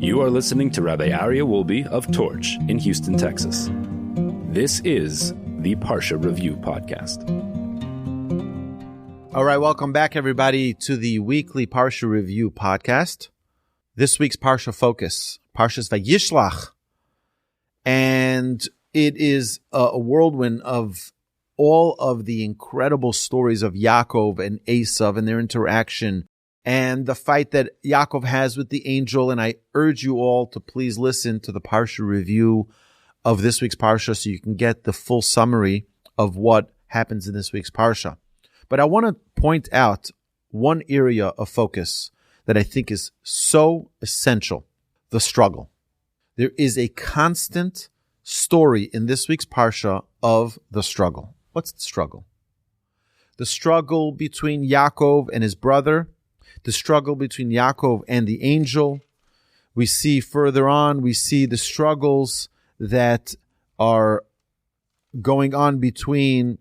You are listening to Rabbi Aryeh Wolbe of Torch in Houston, Texas. This is the Parsha Review Podcast. All right, welcome back, everybody, to the weekly Parsha Review Podcast. This week's Parsha focus, Parshas Vayishlach, and it is a whirlwind of all of the incredible stories of Yaakov and Esav and their interaction and the fight that Yaakov has with the angel. And I urge you all to please listen to the Parsha review of this week's Parsha so you can get the full summary of what happens in this week's Parsha. But I want to point out one area of focus that I think is so essential, the struggle. There is a constant story in this week's Parsha of the struggle. What's the struggle? The struggle between Yaakov and his brother, the struggle between Yaakov and the angel. We see further on, we see the struggles that are going on between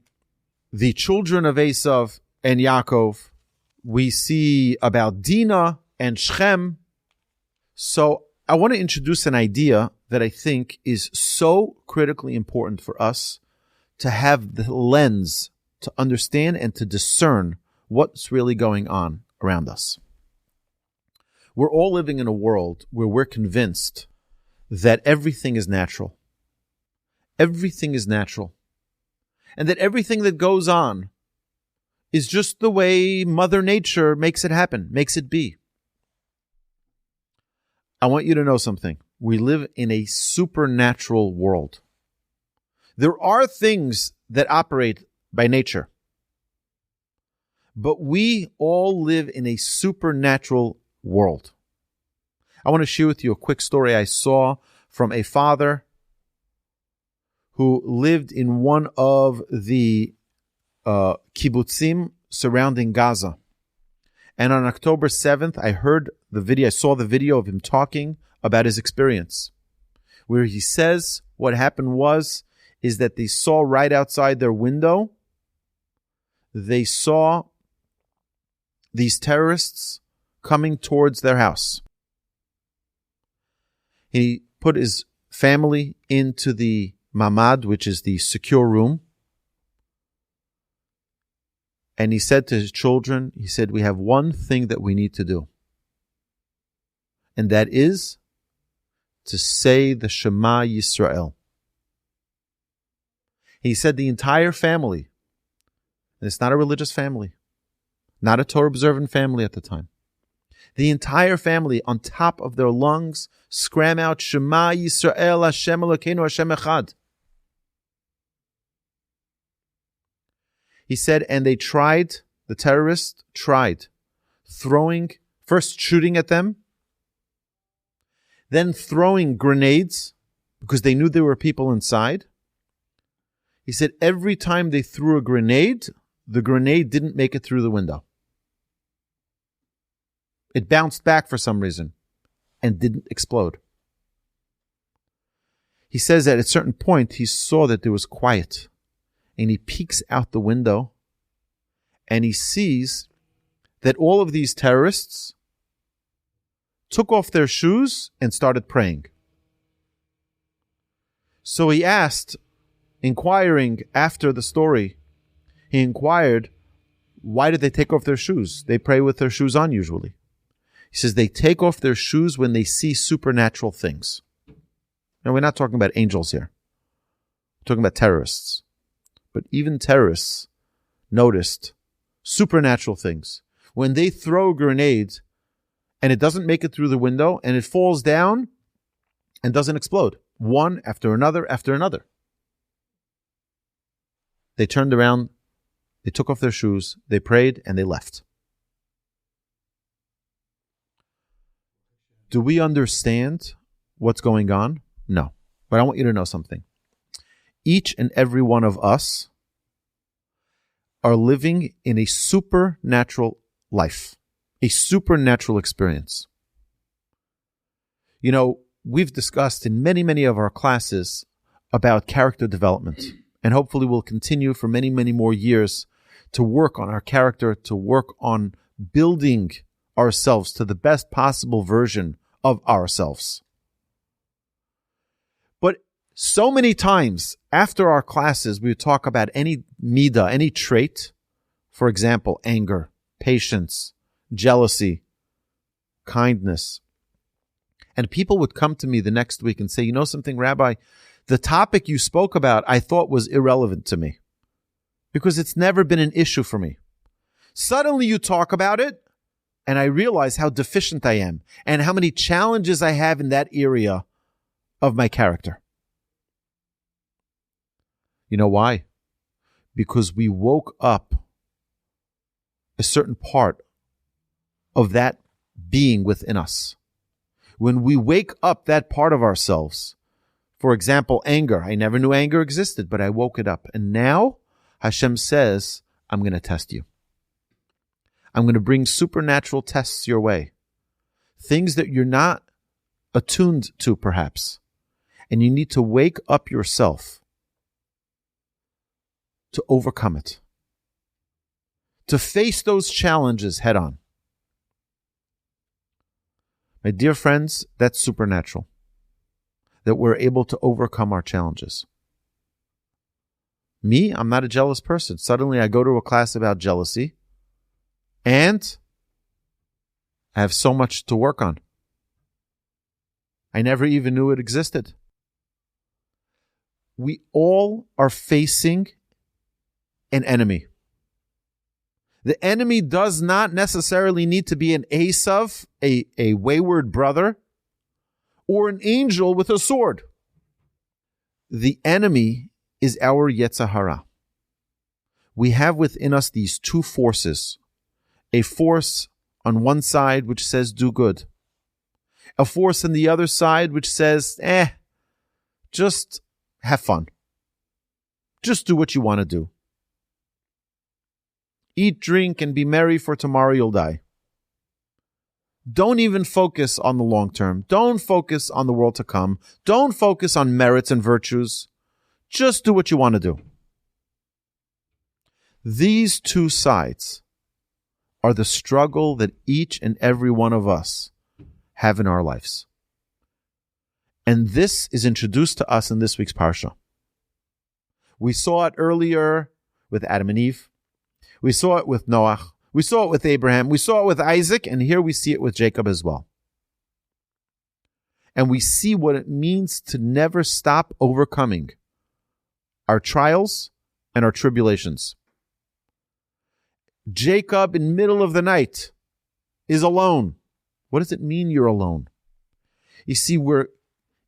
the children of Esav and Yaakov. We see about Dina and Shechem. So I want to introduce an idea that I think is so critically important for us to have the lens to understand and to discern what's really going on around us. We're all living in a world where we're convinced that everything is natural. Everything is natural. And that everything that goes on is just the way Mother Nature makes it happen, makes it be. I want you to know something. We live in a supernatural world. There are things that operate by nature. But we all live in a supernatural world. I want to share with you a quick story I saw from a father who lived in one of the kibbutzim surrounding Gaza. And on October 7th, I saw the video of him talking about his experience, where he says what happened is that they saw right outside their window, they saw these terrorists coming towards their house. He put his family into the mamad, which is the secure room. And he said to his children, he said, we have one thing that we need to do. And that is to say the Shema Yisrael. He said the entire family, and it's not a religious family, not a Torah-observant family at the time. The entire family, on top of their lungs, scream out, Shema Yisrael, Hashem Elokeinu, Hashem Echad. He said, and the terrorists tried first shooting at them, then throwing grenades, because they knew there were people inside. He said, every time they threw a grenade, the grenade didn't make it through the window. It bounced back for some reason and didn't explode. He says that at a certain point, he saw that there was quiet. And he peeks out the window and he sees that all of these terrorists took off their shoes and started praying. So he asked, inquiring after the story, he inquired, why did they take off their shoes? They pray with their shoes on usually. He says they take off their shoes when they see supernatural things. Now, we're not talking about angels here. We're talking about terrorists. But even terrorists noticed supernatural things. When they throw grenades and it doesn't make it through the window and it falls down and doesn't explode, one after another after another. They turned around, they took off their shoes, they prayed, and they left. Do we understand what's going on? No. But I want you to know something. Each and every one of us are living in a supernatural life, a supernatural experience. You know, we've discussed in many, many of our classes about character development, and hopefully we'll continue for many, many more years to work on our character, to work on building ourselves to the best possible version of ourselves. But so many times after our classes, we would talk about any midah, any trait, for example, anger, patience, jealousy, kindness. And people would come to me the next week and say, you know something, Rabbi, the topic you spoke about I thought was irrelevant to me because it's never been an issue for me. Suddenly you talk about it and I realize how deficient I am and how many challenges I have in that area of my character. You know why? Because we woke up a certain part of that being within us. When we wake up that part of ourselves, for example, anger. I never knew anger existed, but I woke it up. And now Hashem says, I'm going to test you. I'm going to bring supernatural tests your way. Things that you're not attuned to, perhaps. And you need to wake up yourself to overcome it. To face those challenges head on. My dear friends, that's supernatural. That we're able to overcome our challenges. Me, I'm not a jealous person. Suddenly I go to a class about jealousy and I have so much to work on. I never even knew it existed. We all are facing an enemy. The enemy does not necessarily need to be an Esav, a wayward brother, or an angel with a sword. The enemy is our Yetzer Hara. We have within us these two forces. A force on one side which says do good. A force on the other side which says, just have fun. Just do what you want to do. Eat, drink, and be merry, for tomorrow you'll die. Don't even focus on the long term. Don't focus on the world to come. Don't focus on merits and virtues. Just do what you want to do. These two sides are the struggle that each and every one of us have in our lives. And this is introduced to us in this week's Parsha. We saw it earlier with Adam and Eve. We saw it with Noah. We saw it with Abraham. We saw it with Isaac. And here we see it with Jacob as well. And we see what it means to never stop overcoming our trials and our tribulations. Jacob, in the middle of the night, is alone. What does it mean you're alone? You see, we're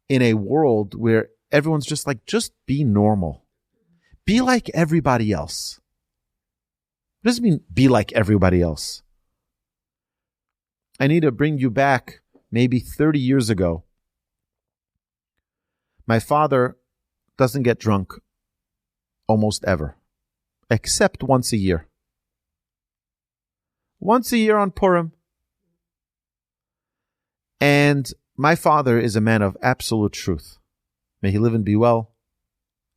in a world where everyone's just like, just be normal. Be like everybody else. What does it mean, be like everybody else? I need to bring you back maybe 30 years ago. My father doesn't get drunk almost ever, except once a year. Once a year on Purim. And my father is a man of absolute truth. May he live and be well.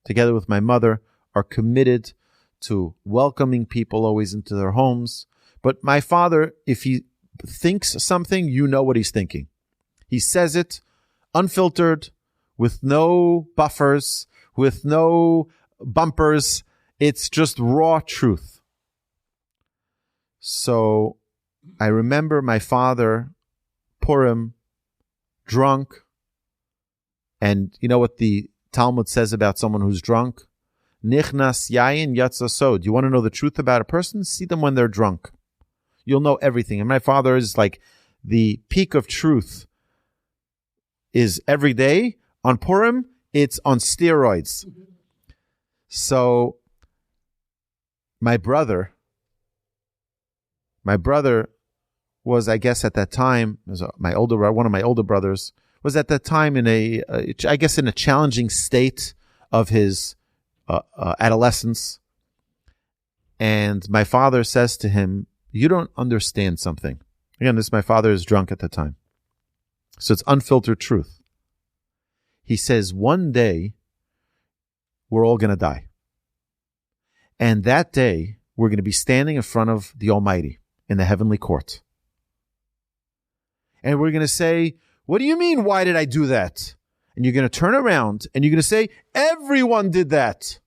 Together with my mother, are committed to welcoming people always into their homes. But my father, if he thinks something, you know what he's thinking. He says it unfiltered, with no buffers, with no bumpers. It's just raw truth. So I remember my father, Purim, drunk. And you know what the Talmud says about someone who's drunk? Nichnas yayin yatsa sod. You want to know the truth about a person? See them when they're drunk. You'll know everything. And my father is like the peak of truth is every day. On Purim, it's on steroids. So my brother was, I guess at that time, one of my older brothers was at that time in a challenging state of his adolescence. And my father says to him, you don't understand something. Again, my father is drunk at the time. So it's unfiltered truth. He says, one day, we're all going to die. And that day, we're going to be standing in front of the Almighty in the heavenly court. And we're going to say, What do you mean, why did I do that? And you're going to turn around and you're going to say, everyone did that.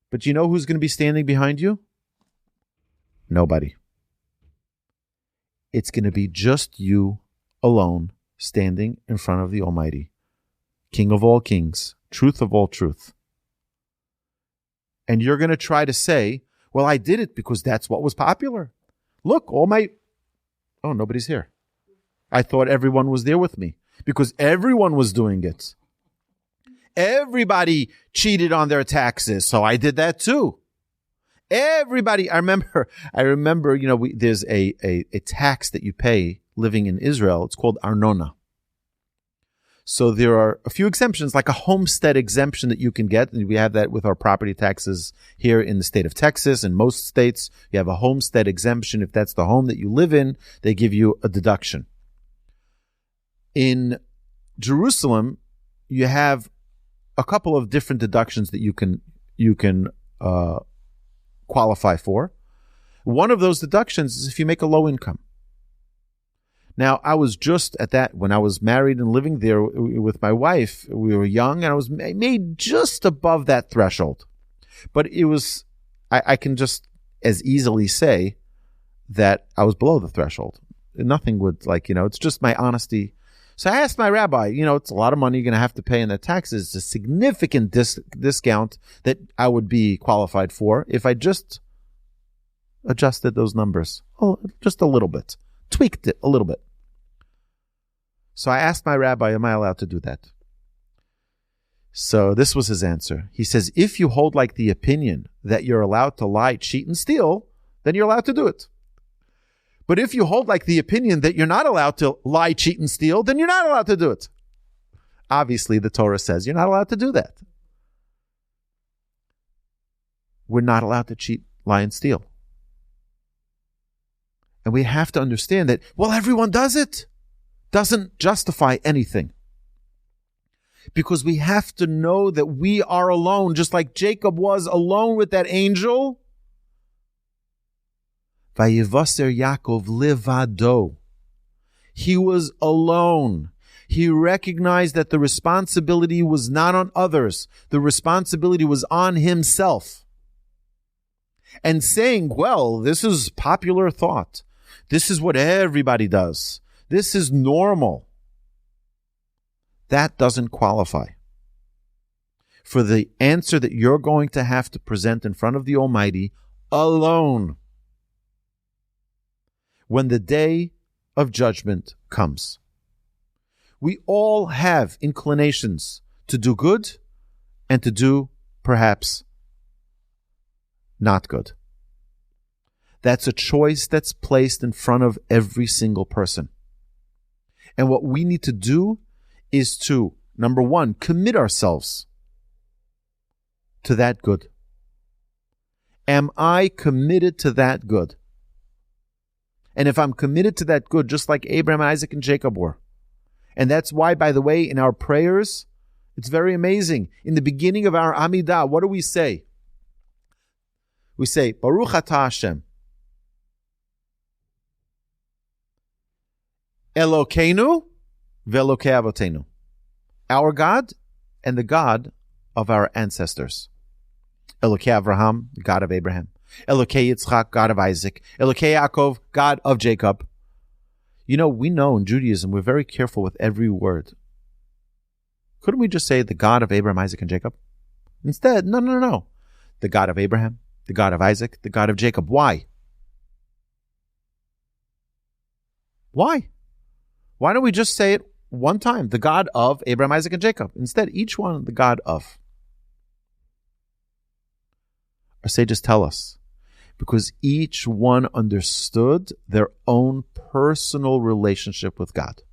But you know who's going to be standing behind you? Nobody. It's going to be just you alone standing in front of the Almighty, King of all kings, truth of all truth. And you're going to try to say, well, I did it because that's what was popular. Look, nobody's here. I thought everyone was there with me because everyone was doing it. Everybody cheated on their taxes, so I did that too. Everybody, I remember, there's a tax that you pay living in Israel. It's called Arnona. So there are a few exemptions, like a homestead exemption that you can get. And we have that with our property taxes here in the state of Texas. In most states, you have a homestead exemption. If that's the home that you live in, they give you a deduction. In Jerusalem, you have a couple of different deductions that you can qualify for. One of those deductions is if you make a low income. Now, I was just at that when I was married and living there with my wife. We were young, and I was made just above that threshold. But it was, I can just as easily say that I was below the threshold. Nothing would, it's just my honesty. So I asked my rabbi, it's a lot of money you're going to have to pay in the taxes. It's a significant discount that I would be qualified for if I just adjusted those numbers. Oh, just a little bit. Tweaked it a little bit. So I asked my rabbi, am I allowed to do that? So this was his answer. He says, if you hold like the opinion that you're allowed to lie, cheat, and steal, then you're allowed to do it. But if you hold like the opinion that you're not allowed to lie, cheat, and steal, then you're not allowed to do it. Obviously, the Torah says you're not allowed to do that. We're not allowed to cheat, lie, and steal. And we have to understand that, everyone does it. Doesn't justify anything. Because we have to know that we are alone, just like Jacob was alone with that angel. Vayivaser Yaakov levado. He was alone. He recognized that the responsibility was not on others. The responsibility was on himself. And saying, this is popular thought. This is what everybody does. This is normal. That doesn't qualify for the answer that you're going to have to present in front of the Almighty alone when the day of judgment comes. We all have inclinations to do good and to do, perhaps, not good. That's a choice that's placed in front of every single person. And what we need to do is to, number one, commit ourselves to that good. Am I committed to that good? And if I'm committed to that good, just like Abraham, Isaac, and Jacob were. And that's why, by the way, in our prayers, it's very amazing. In the beginning of our Amidah, what do we say? We say, Baruch Atah Hashem. Elokeinu ve'elokei avotenu. Our God and the God of our ancestors. Elokei Avraham, the God of Abraham. Elokei Yitzchak, God of Isaac. Elokei Yaakov, God of Jacob. We know in Judaism, we're very careful with every word. Couldn't we just say the God of Abraham, Isaac, and Jacob? Instead, no. The God of Abraham, the God of Isaac, the God of Jacob. Why? Why? Why don't we just say it one time? The God of Abraham, Isaac, and Jacob. Instead, each one the God of. Our sages tell us, because each one understood their own personal relationship with God.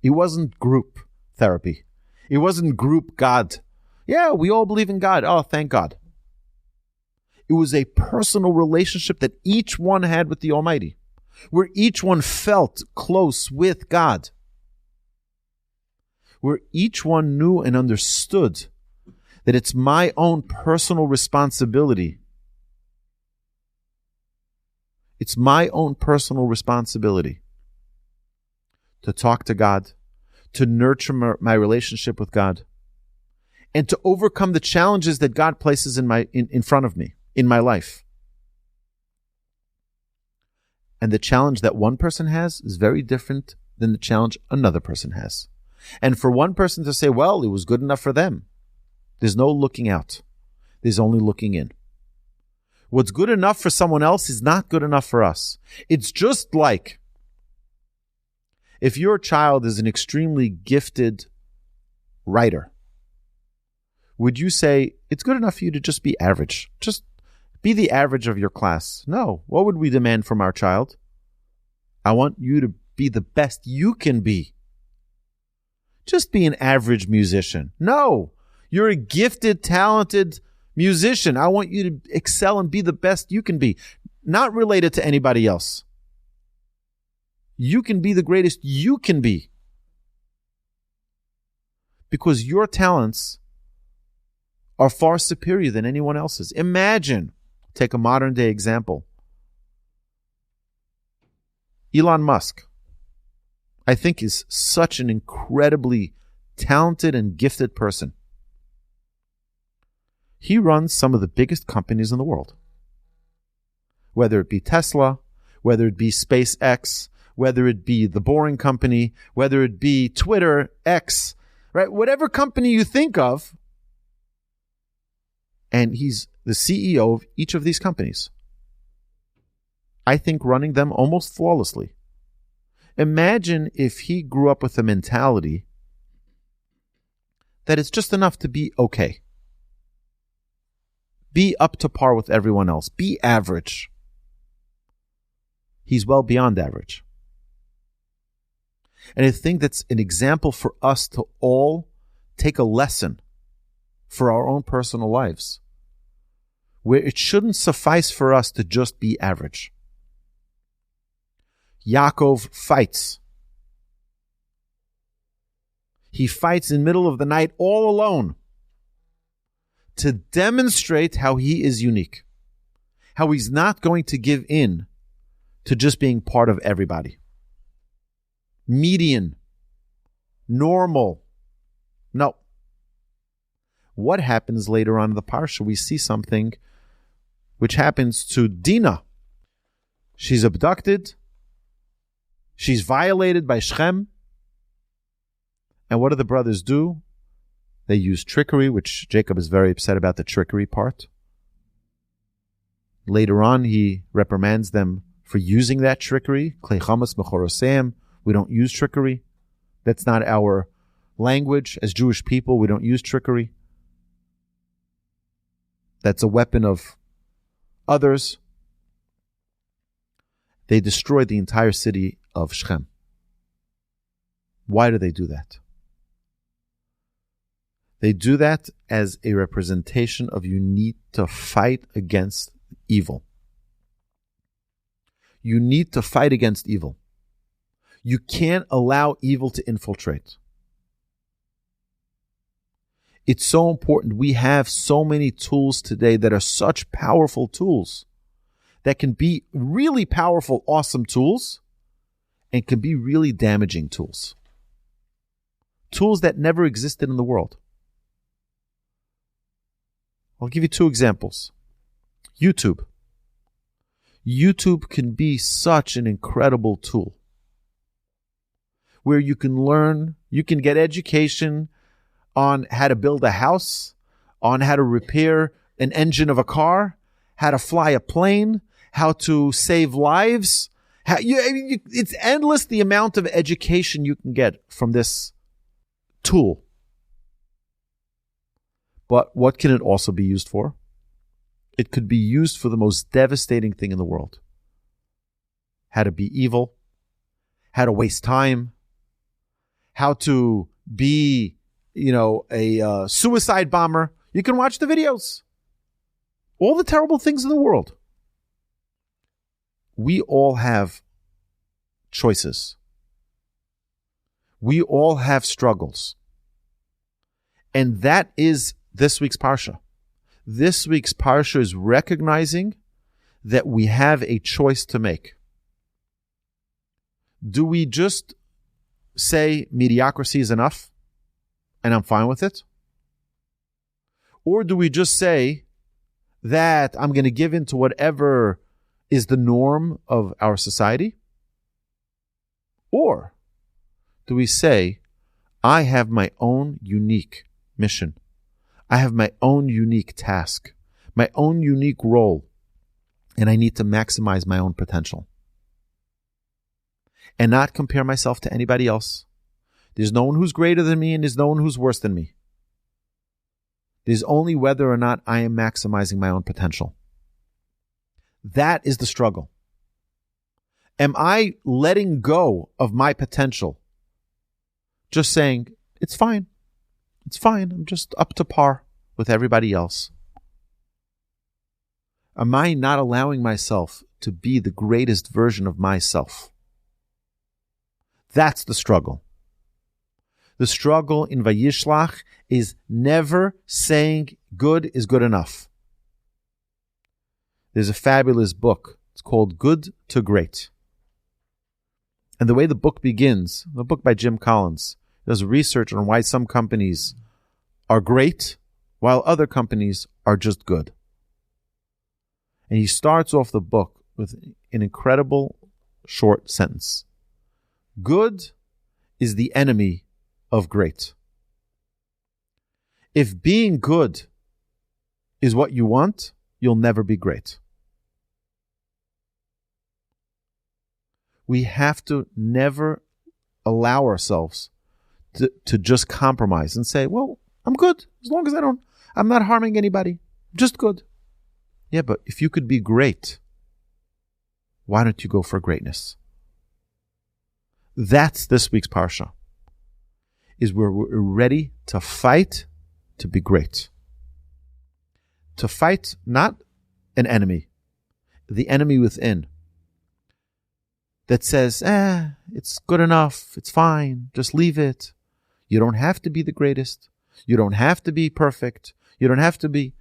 It wasn't group therapy. It wasn't group God. Yeah, we all believe in God. Oh, thank God. It was a personal relationship that each one had with the Almighty, where each one felt close with God, where each one knew and understood that it's my own personal responsibility. It's my own personal responsibility to talk to God, to nurture my relationship with God, and to overcome the challenges that God places in front of me, in my life. And the challenge that one person has is very different than the challenge another person has. And for one person to say, well, it was good enough for them, there's no looking out. There's only looking in. What's good enough for someone else is not good enough for us. It's just like if your child is an extremely gifted writer, would you say it's good enough for you to just be average? Just be the average of your class. No. What would we demand from our child? I want you to be the best you can be. Just be an average musician. No. You're a gifted, talented musician. I want you to excel and be the best you can be. Not related to anybody else. You can be the greatest you can be. Because your talents are far superior than anyone else's. Imagine, take a modern day example. Elon Musk, I think, is such an incredibly talented and gifted person. He runs some of the biggest companies in the world. Whether it be Tesla, whether it be SpaceX, whether it be the Boring Company, whether it be Twitter, X, right? Whatever company you think of, and he's the CEO of each of these companies. I think running them almost flawlessly. Imagine if he grew up with a mentality that it's just enough to be okay. Be up to par with everyone else. Be average. He's well beyond average. And I think that's an example for us to all take a lesson for our own personal lives, where it shouldn't suffice for us to just be average. Yaakov fights. He fights in the middle of the night all alone to demonstrate how he is unique, how he's not going to give in to just being part of everybody. Median, normal. No. What happens later on in the Parsha? We see something which happens to Dina. She's abducted. She's violated by Shechem. And what do the brothers do? They use trickery, which Jacob is very upset about the trickery part. Later on, he reprimands them for using that trickery. We don't use trickery. That's not our language. As Jewish people, we don't use trickery. That's a weapon of others. They destroyed the entire city of Shechem. Why do they do that? They do that as a representation of you need to fight against evil. You need to fight against evil. You can't allow evil to infiltrate. It's so important. We have so many tools today that are such powerful tools that can be really powerful, awesome tools, and can be really damaging tools. Tools that never existed in the world. I'll give you two examples. YouTube. YouTube can be such an incredible tool where you can learn, you can get education on how to build a house, on how to repair an engine of a car, how to fly a plane, how to save lives. It's endless the amount of education you can get from this tool. But what can it also be used for? It could be used for the most devastating thing in the world. How to be evil, how to waste time, how to be, a suicide bomber. You can watch the videos. All the terrible things in the world. We all have choices. We all have struggles. And that is this week's Parsha. This week's Parsha is recognizing that we have a choice to make. Do we just say mediocrity is enough and I'm fine with it? Or do we just say that I'm going to give in to whatever is the norm of our society? Or do we say, I have my own unique mission. I have my own unique task, my own unique role, and I need to maximize my own potential and not compare myself to anybody else. There's no one who's greater than me and there's no one who's worse than me. There's only whether or not I am maximizing my own potential. That is the struggle. Am I letting go of my potential? Just saying, it's fine. It's fine. I'm just up to par with everybody else. Am I not allowing myself to be the greatest version of myself? That's the struggle. The struggle in Vayishlach is never saying good is good enough. There's a fabulous book. It's called Good to Great. And the way the book begins, the book by Jim Collins, does research on why some companies are great while other companies are just good. And he starts off the book with an incredible short sentence. Good is the enemy of great. If being good is what you want, you'll never be great. We have to never allow ourselves to just compromise and say, well, I'm good as long as I'm not harming anybody. I'm just good. Yeah, but if you could be great, why don't you go for greatness? That's this week's Parsha. Is where we're ready to fight to be great. To fight not an enemy, the enemy within that says, it's good enough, it's fine, just leave it. You don't have to be the greatest. You don't have to be perfect. You don't have to be.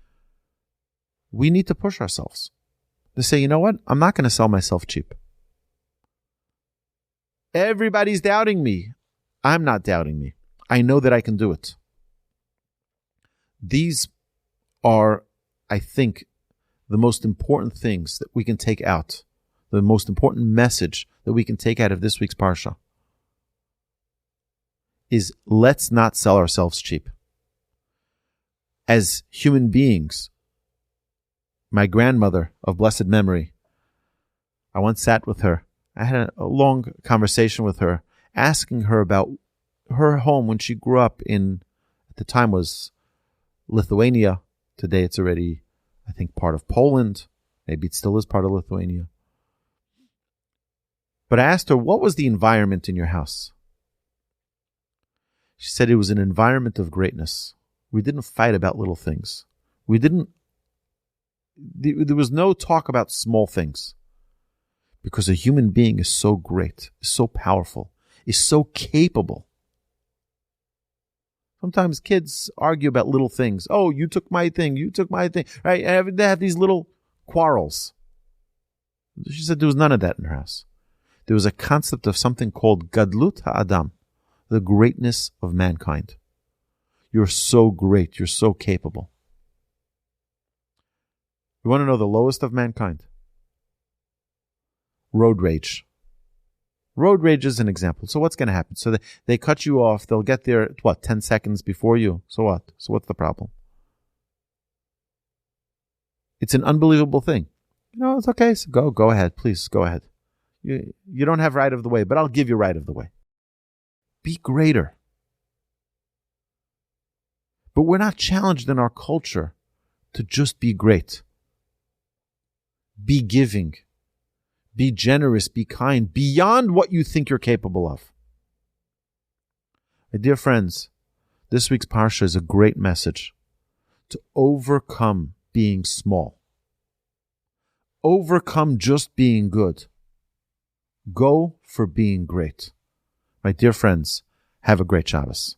We need to push ourselves to say, you know what? I'm not going to sell myself cheap. Everybody's doubting me. I'm not doubting me. I know that I can do it. These are, I think, the most important things that we can take out, the most important message that we can take out of this week's Parsha is let's not sell ourselves cheap. As human beings, my grandmother of blessed memory, I once sat with her. I had a long conversation with her, asking her about her home when she grew up in, at the time was Lithuania. Today it's already, I think, part of Poland. Maybe it still is part of Lithuania. But I asked her, what was the environment in your house? She said it was an environment of greatness. We didn't fight about little things. There was no talk about small things. Because a human being is so great, is so powerful, is so capable. Sometimes kids argue about little things. Oh, you took my thing, right? And they have these little quarrels. She said there was none of that in her house. There was a concept of something called Gadlut-Ha-adam, the greatness of mankind. You're so great, you're so capable. You want to know the lowest of mankind? Road rage. Road rage is an example. So what's going to happen? So they cut you off. They'll get there, 10 seconds before you. So what? So what's the problem? It's an unbelievable thing. It's okay. So go ahead. Please go ahead. You don't have right of the way, but I'll give you right of the way. Be greater. But we're not challenged in our culture to just be great. Be giving. Be generous, be kind, beyond what you think you're capable of. My dear friends, this week's Parsha is a great message to overcome being small. Overcome just being good. Go for being great. My dear friends, have a great Shabbos.